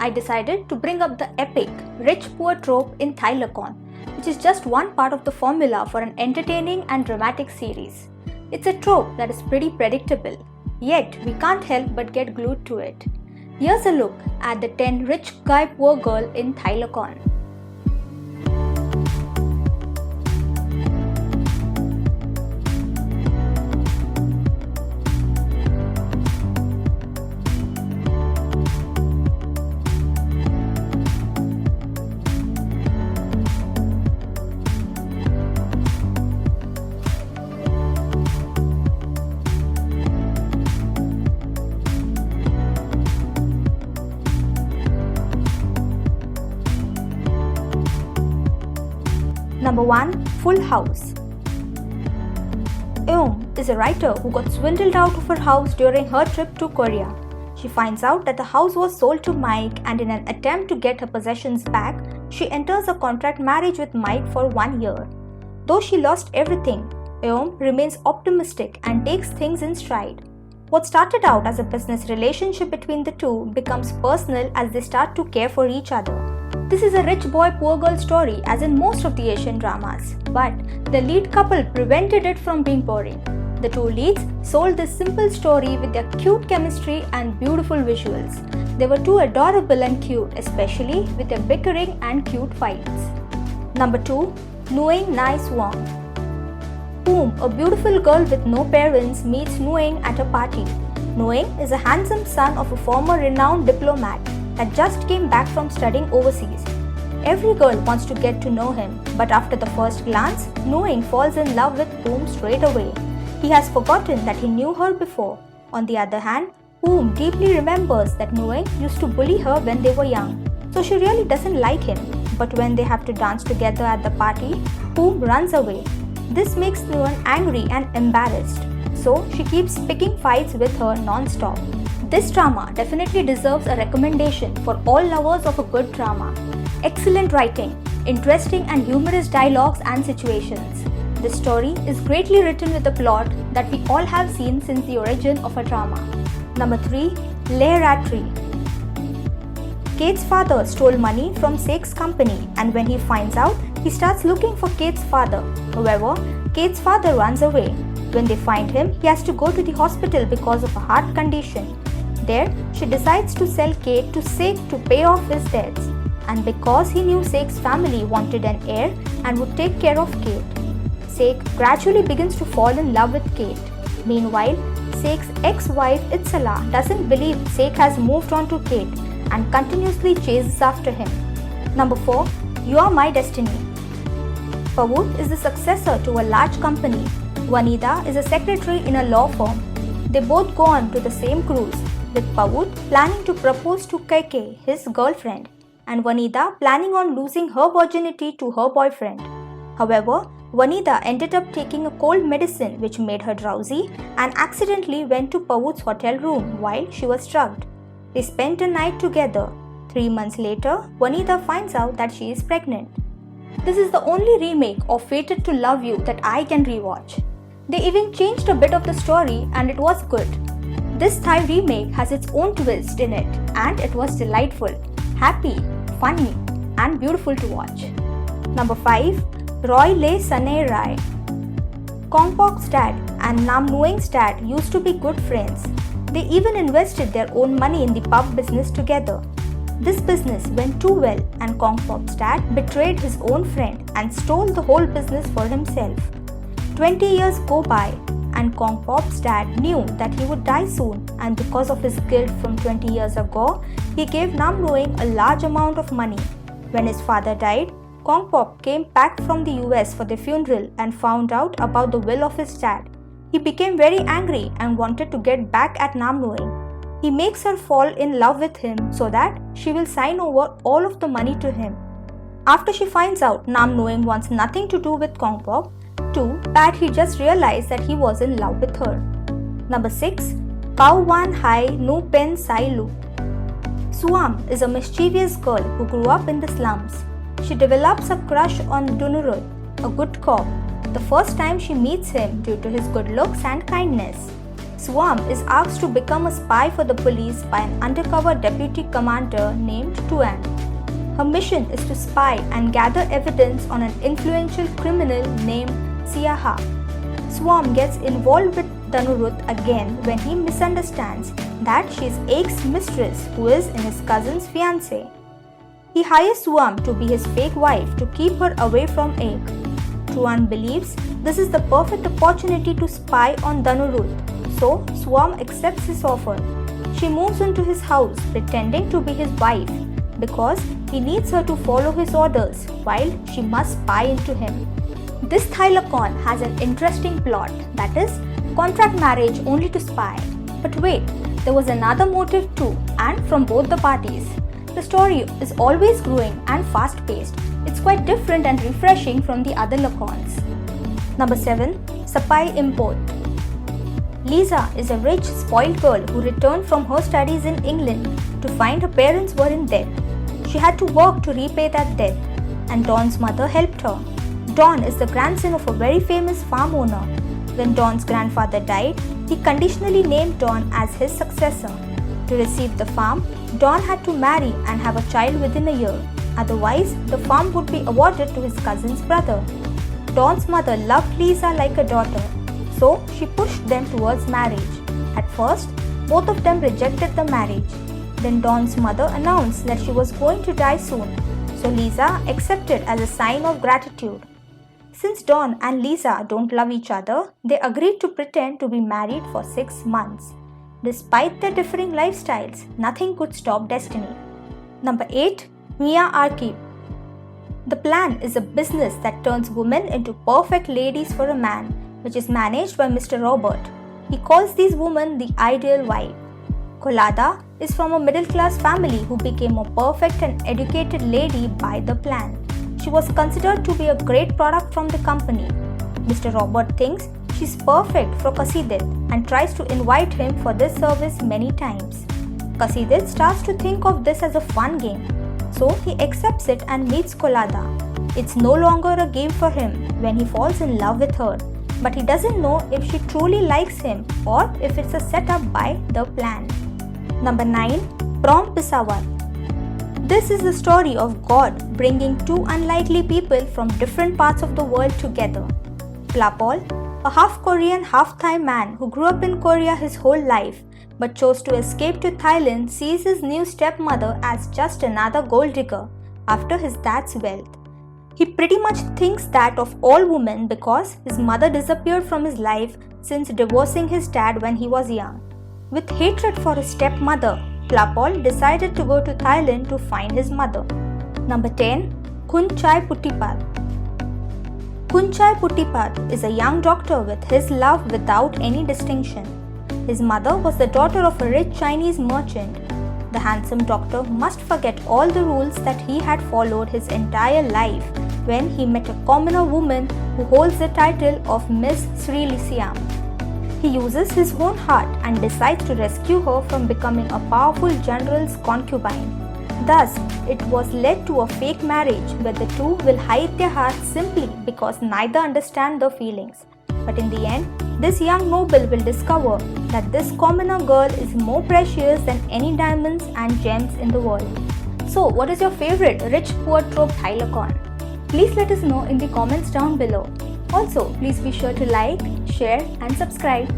I decided to bring up the epic rich-poor trope in Thylacon, which is just one part of the formula for an entertaining and dramatic series. It's a trope that is pretty predictable, yet we can't help but get glued to it. Here's a look at the 10 rich guy poor girl in Thylacon. Number 1. Full House. Eum is a writer who got swindled out of her house during her trip to Korea. She finds out that the house was sold to Mike, and in an attempt to get her possessions back, she enters a contract marriage with Mike for 1 year. Though she lost everything, Eum remains optimistic and takes things in stride. What started out as a business relationship between the two becomes personal as they start to care for each other. This is a rich boy poor girl story as in most of the Asian dramas, but the lead couple prevented it from being boring. The two leads sold this simple story with their cute chemistry and beautiful visuals. They were too adorable and cute, especially with their bickering and cute fights. Number 2. Nuing Nai Swang. Whom, a beautiful girl with no parents, meets Nuing at a party. Nuing is a handsome son of a former renowned diplomat that just came back from studying overseas. Every girl wants to get to know him, but after the first glance, Nuing falls in love with Whom straight away. He has forgotten that he knew her before. On the other hand, Whom deeply remembers that Nuing used to bully her when they were young, so she really doesn't like him. But when they have to dance together at the party, Whom runs away. This makes Nuing angry and embarrassed, so she keeps picking fights with her non-stop. This drama definitely deserves a recommendation for all lovers of a good drama. Excellent writing, interesting and humorous dialogues and situations. This story is greatly written with a plot that we all have seen since the origin of a drama. Number 3. Le Raterie. Kate's father stole money from Sek's company, and when he finds out, he starts looking for Kate's father. However, Kate's father runs away. When they find him, he has to go to the hospital because of a heart condition. There, she decides to sell Kate to Sek to pay off his debts, and because he knew Sek's family wanted an heir and would take care of Kate. Sek gradually begins to fall in love with Kate. Meanwhile, Sek's ex-wife Itzala doesn't believe Sek has moved on to Kate and continuously chases after him. Number 4. You Are My Destiny. Pawut is the successor to a large company. Vanida is a secretary in a law firm. They both go on to the same cruise, with Pawut planning to propose to Kaike, his girlfriend, and Vanida planning on losing her virginity to her boyfriend. However, Vanida ended up taking a cold medicine which made her drowsy and accidentally went to Pawut's hotel room while she was drugged. They spent a night together. 3 months later, Vanida finds out that she is pregnant. This is the only remake of Fated to Love You that I can rewatch. They even changed a bit of the story and it was good. This Thai remake has its own twist in it and it was delightful, happy, funny and beautiful to watch. Number 5. Roy Le Sanay Rai. Kongpok's dad and Nam Nuing's dad used to be good friends. They even invested their own money in the pub business together. This business went too well and Kongpok's dad betrayed his own friend and stole the whole business for himself. 20 years go by and Kongpok's dad knew that he would die soon, and because of his guilt from 20 years ago, he gave Nam Nuing a large amount of money. When his father died, Kongpok came back from the US for the funeral and found out about the will of his dad. He became very angry and wanted to get back at Nam Nuing. He makes her fall in love with him so that she will sign over all of the money to him. After she finds out Nam Nuing wants nothing to do with Kongpok, too bad he just realized that he was in love with her. Number 6. Pao Wan Hai Nu Pen Sai Lu. Suam is a mischievous girl who grew up in the slums. She develops a crush on Dunurut, a good cop, the first time she meets him due to his good looks and kindness. Swam is asked to become a spy for the police by an undercover deputy commander named Tuan. Her mission is to spy and gather evidence on an influential criminal named Siaha. Swam gets involved with Dhanuruth again when he misunderstands that she is Aek's mistress, who is in his cousin's fiancée. He hires Swam to be his fake wife to keep her away from Aek. Tuan believes this is the perfect opportunity to spy on Dhanuruth, so Swam accepts his offer. She moves into his house pretending to be his wife because he needs her to follow his orders while she must spy into him. This Thylacon has an interesting plot, that is, contract marriage only to spy. But wait, there was another motive too, and from both the parties. The story is always growing and fast-paced. It's quite different and refreshing from the other Lacons. Number 7. Sapai Import. Lisa is a rich, spoiled girl who returned from her studies in England to find her parents were in debt. She had to work to repay that debt, and Don's mother helped her. Don is the grandson of a very famous farm owner. When Don's grandfather died, he conditionally named Don as his successor. To receive the farm, Don had to marry and have a child within a year. Otherwise, the farm would be awarded to his cousin's brother. Don's mother loved Lisa like a daughter, so she pushed them towards marriage. At first, both of them rejected the marriage. Then Don's mother announced that she was going to die soon, so Lisa accepted as a sign of gratitude. Since Don and Lisa don't love each other, they agreed to pretend to be married for 6 months. Despite their differing lifestyles, nothing could stop destiny. Number 8. Mia Arkip. The Plan is a business that turns women into perfect ladies for a man, which is managed by Mr. Robert. He calls these women the ideal wife. Kolada is from a middle-class family who became a perfect and educated lady by the Plan. She was considered to be a great product from the company. Mr. Robert thinks she's perfect for Kasidit and tries to invite him for this service many times. Kasidit starts to think of this as a fun game, so he accepts it and meets Kolada. It's no longer a game for him when he falls in love with her, but he doesn't know if she truly likes him or if it's a setup by the Plan. Number 9. Prom Pisawar. This is the story of God bringing two unlikely people from different parts of the world together. Plapol, a half-Korean, half-Thai man who grew up in Korea his whole life but chose to escape to Thailand, sees his new stepmother as just another gold digger after his dad's wealth. He pretty much thinks that of all women because his mother disappeared from his life since divorcing his dad when he was young. With hatred for his stepmother, Plapol decided to go to Thailand to find his mother. Number 10. Khunchai Puttipat. Khunchai Puttipat is a young doctor with his love without any distinction. His mother was the daughter of a rich Chinese merchant. The handsome doctor must forget all the rules that he had followed his entire life when he met a commoner woman who holds the title of Miss Sri Lyceum. He uses his own heart and decides to rescue her from becoming a powerful general's concubine. Thus, it was led to a fake marriage where the two will hide their hearts simply because neither understand their feelings. But in the end, this young noble will discover that this commoner girl is more precious than any diamonds and gems in the world. So, what is your favorite rich poor trope Thylacon? Please let us know in the comments down below. Also, please be sure to like, share and subscribe.